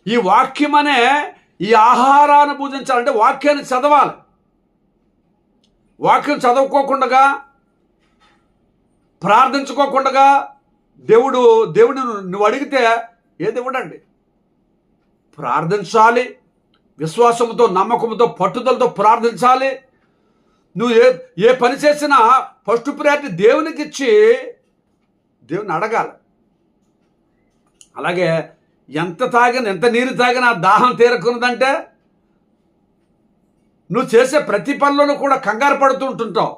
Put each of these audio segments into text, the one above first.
ఈ వాక్యం అనే ఈ ఆహారాన్ని భుజించాలంటే వాక్యాన్ని చదవాలి. వాక్యం చదవుకోకుండా, ప్రార్థించుకోకుండా దేవుడిని నువ్వు అడిగితే ఏది ఇవ్వడండి. ప్రార్థించాలి, విశ్వాసంతో, నమ్మకంతో, పట్టుదలతో ప్రార్థించాలి. నువ్వు ఏ పని చేసినా ఫస్ట్ ప్రయారిటీ దేవునికి ఇచ్చి దేవుని అడగాలి. అలాగే ఎంత నీరు తాగినా దాహం తీరకున్నదంటే నువ్వు చేసే ప్రతి పనిలోనూ కూడా కంగారు పడుతూ ఉంటుంటావు,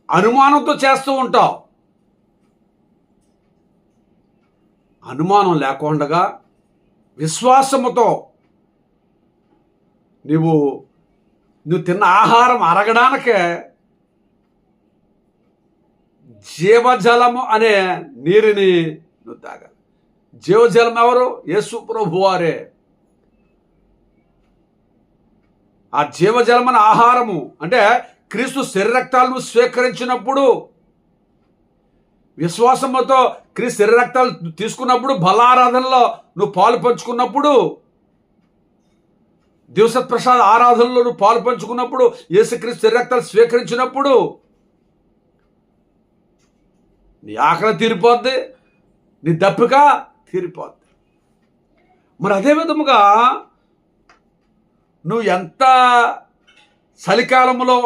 అనుమానంతో చేస్తూ ఉంటావు. అనుమానం లేకుండా విశ్వాసముతో నువ్వు తిన్న ఆహారం అరగడానికే జీవజలము అనే నీరుని నువ్వు తాగాలి. జీవజలం ఎవరు? యేసు ప్రభు వారే. ఆ జీవజలం అనే ఆహారము అంటే క్రీస్తు శరీరరక్తాలను స్వీకరించినప్పుడు, విశ్వాసముతో క్రీస్తు శరీరరక్తాలు తీసుకున్నప్పుడు, బలారాధనలో నువ్వు పాలు పంచుకున్నప్పుడు, దివసప్రసాద ఆరాధనలో నువ్వు పాలు పంచుకున్నప్పుడు, యేసుక్రీస్తు శరీరరక్తాలు స్వీకరించినప్పుడు నీ ఆకలి తీరిపోద్ది, నీ దప్పిక తీరిపోద్ది. మరి అదే విధముగా నువ్వు ఎంత చలికాలంలో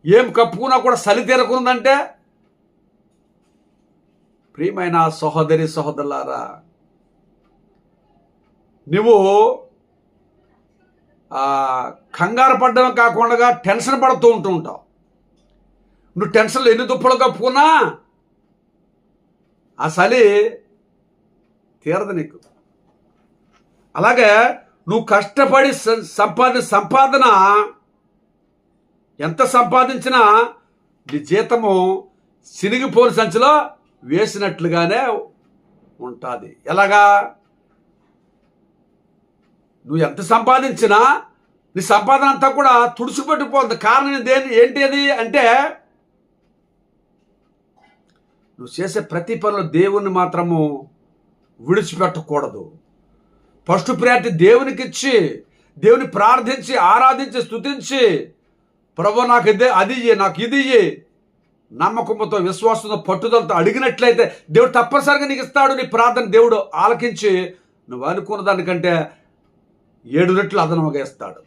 ఏం కప్పుకున్నా కూడా చలి తీరకుందంటే, ప్రియమైన సహోదరి సహోదరులారా, నువ్వు కంగారు పడ్డం కాకుండా టెన్షన్ పడుతూ ఉంటావు. నువ్వు టెన్షన్లో ఎన్ని దుప్పలు కప్పుకున్నా ఆ చలి తీరదు నీకు. అలాగే నువ్వు కష్టపడి సంపాదన ఎంత సంపాదించినా నీ జీతము సినిగిపోని సంచిలో వేసినట్లుగానే ఉంటుంది. ఎలాగా? నువ్వు ఎంత సంపాదించినా నీ సంపాదన అంతా కూడా తుడుచుపెట్టిపోతుంది. కారణం ఏంటి అది అంటే, నువ్వు చేసే ప్రతి పనిలో దేవుణ్ణి మాత్రము విడిచిపెట్టకూడదు. ఫస్ట్ ప్రయారిటీ దేవునికి ఇచ్చి, దేవుని ప్రార్థించి, ఆరాధించి, స్తుతించి, ప్రభు నాకు అది ఇయ్యి, నాకు ఇది ఇయ్యి, నమ్మకంతో, విశ్వాసంతో, పట్టుదలతో అడిగినట్లయితే దేవుడు తప్పనిసరిగా నీకు ఇస్తాడు. నీ ప్రార్థన దేవుడు ఆలకించి నువ్వు అనుకున్న దానికంటే 7 రెట్లు అదనముగా ఇస్తాడు.